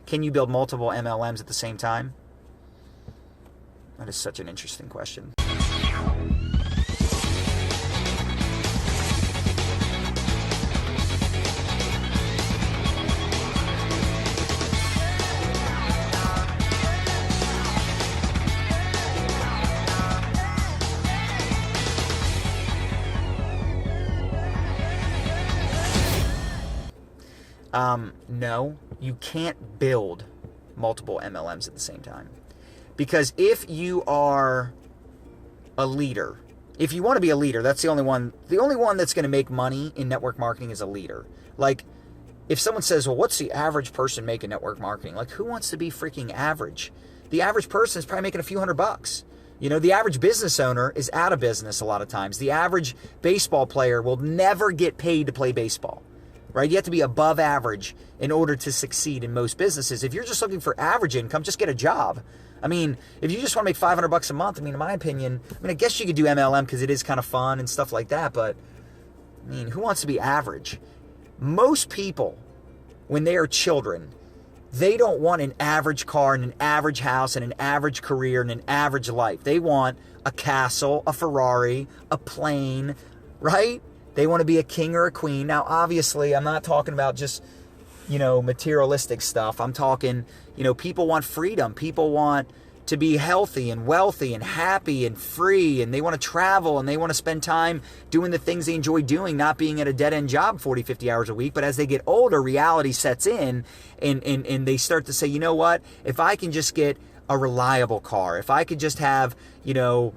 Can you build multiple MLMs at the same time? That is such an interesting question. No, you can't build multiple MLMs at the same time. Because if you are a leader, if you want to be a leader, that's the only one that's going to make money in network marketing is a leader. Like, if someone says, well, what's the average person make in network marketing? Like, who wants to be freaking average? The average person is probably making a few $100. You know, the average business owner is out of business a lot of times. The average baseball player will never get paid to play baseball. Right? You have to be above average in order to succeed in most businesses. If you're just looking for average income, just get a job. I mean, if you just want to make $500 a month, I mean, in my opinion, I guess you could do MLM because it is kind of fun and stuff like that. But I mean, who wants to be average? Most people, when they are children, they don't want an average car and an average house and an average career and an average life. They want a castle, a Ferrari, a plane, right? They want to be a king or a queen. Now, obviously, I'm not talking about just, materialistic stuff. I'm talking, people want freedom. People want to be healthy and wealthy and happy and free. And they want to travel and they want to spend time doing the things they enjoy doing, not being at a dead-end job 40, 50 hours a week. But as they get older, reality sets in and they start to say, you know what? If I can just get a reliable car, if I could just have, an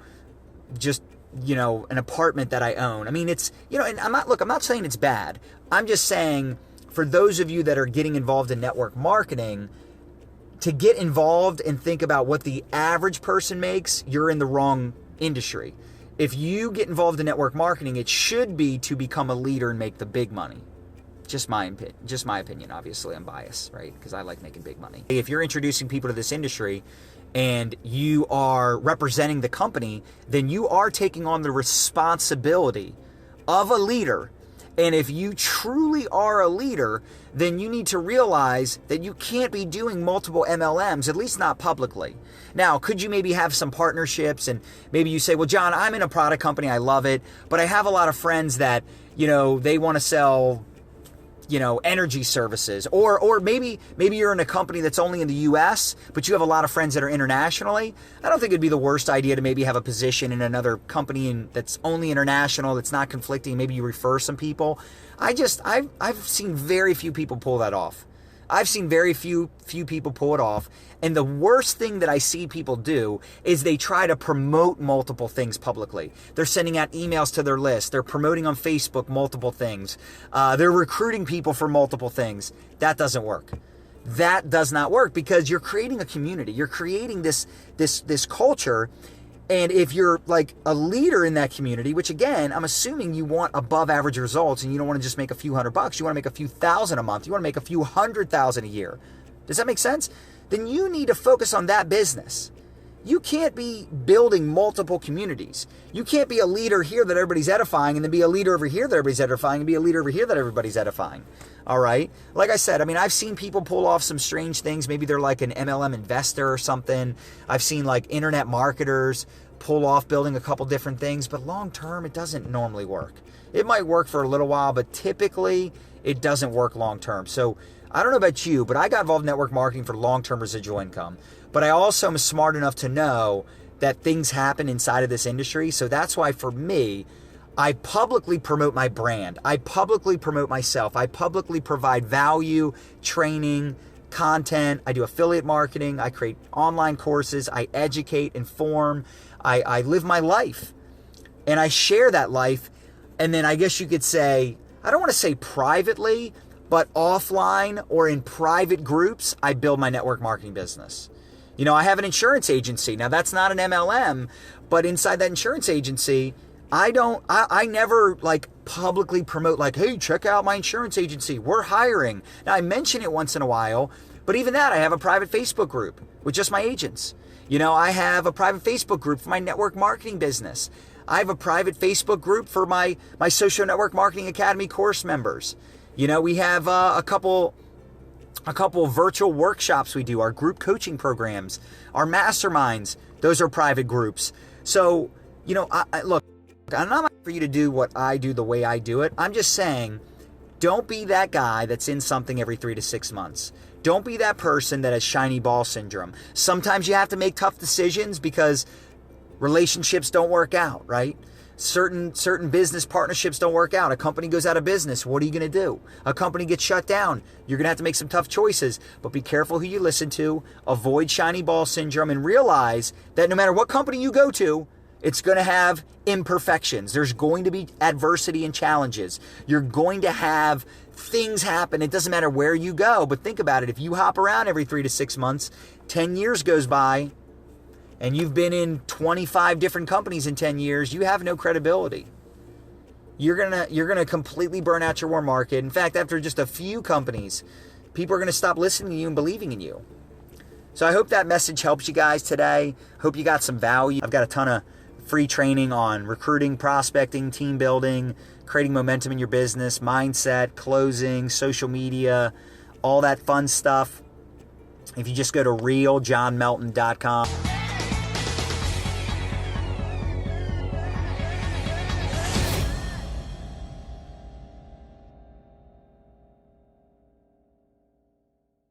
apartment that I own. I mean, it's, and I'm not saying it's bad. I'm just saying for those of you that are getting involved in network marketing, to get involved and think about what the average person makes, you're in the wrong industry. If you get involved in network marketing, it should be to become a leader and make the big money. Just my opinion. Obviously, I'm biased, right? Because I like making big money. If you're introducing people to this industry, and you are representing the company, then you are taking on the responsibility of a leader. And if you truly are a leader, then you need to realize that you can't be doing multiple MLMs, at least not publicly. Now, could you maybe have some partnerships and maybe you say, well, John, I'm in a product company, I love it, but I have a lot of friends that, they want to sell energy services, or maybe you're in a company that's only in the US, but you have a lot of friends that are internationally. I don't think it'd be the worst idea to maybe have a position in another company that's only international, that's not conflicting. Maybe you refer some people. I've seen very few people pull that off. I've seen very few people pull it off. And the worst thing that I see people do is they try to promote multiple things publicly. They're sending out emails to their list. They're promoting on Facebook multiple things. They're recruiting people for multiple things. That doesn't work. That does not work because you're creating a community. You're creating this culture. And if you're like a leader in that community, which again, I'm assuming you want above average results and you don't want to just make a few $100. You want to make a few thousand a month. You want to make a few 100,000 a year. Does that make sense? Then you need to focus on that business. You can't be building multiple communities. You can't be a leader here that everybody's edifying and then be a leader over here that everybody's edifying and be a leader over here that everybody's edifying. All right. Like I said, I've seen people pull off some strange things. Maybe they're like an MLM investor or something. I've seen like internet marketers pull off building a couple different things, but long term, it doesn't normally work. It might work for a little while, but typically it doesn't work long term. So I don't know about you, but I got involved in network marketing for long-term residual income. But I also am smart enough to know that things happen inside of this industry. So that's why for me, I publicly promote my brand. I publicly promote myself. I publicly provide value, training, content. I do affiliate marketing. I create online courses. I educate, inform. I live my life. And I share that life. And then I guess you could say, I don't want to say privately, but offline or in private groups, I build my network marketing business. I have an insurance agency. Now that's not an MLM, but inside that insurance agency, I never like publicly promote like, hey, check out my insurance agency. We're hiring. Now I mention it once in a while, but even that, I have a private Facebook group with just my agents. I have a private Facebook group for my network marketing business. I have a private Facebook group for my Social Network Marketing Academy course members. We have a couple a couple of virtual workshops we do, our group coaching programs, our masterminds. Those are private groups. So, look, I'm not for you to do what I do the way I do it. I'm just saying, don't be that guy that's in something every 3 to 6 months. Don't be that person that has shiny ball syndrome. Sometimes you have to make tough decisions because relationships don't work out, right? Certain business partnerships don't work out. A company goes out of business. What are you going to do? A company gets shut down. You're going to have to make some tough choices. But be careful who you listen to. Avoid shiny ball syndrome and realize that no matter what company you go to, it's going to have imperfections. There's going to be adversity and challenges. You're going to have things happen. It doesn't matter where you go. But think about it. If you hop around every 3 to 6 months, 10 years goes by, and you've been in 25 different companies in 10 years, you have no credibility. You're gonna completely burn out your warm market. In fact, after just a few companies, people are gonna stop listening to you and believing in you. So I hope that message helps you guys today. Hope you got some value. I've got a ton of free training on recruiting, prospecting, team building, creating momentum in your business, mindset, closing, social media, all that fun stuff. If you just go to realjohnmelton.com.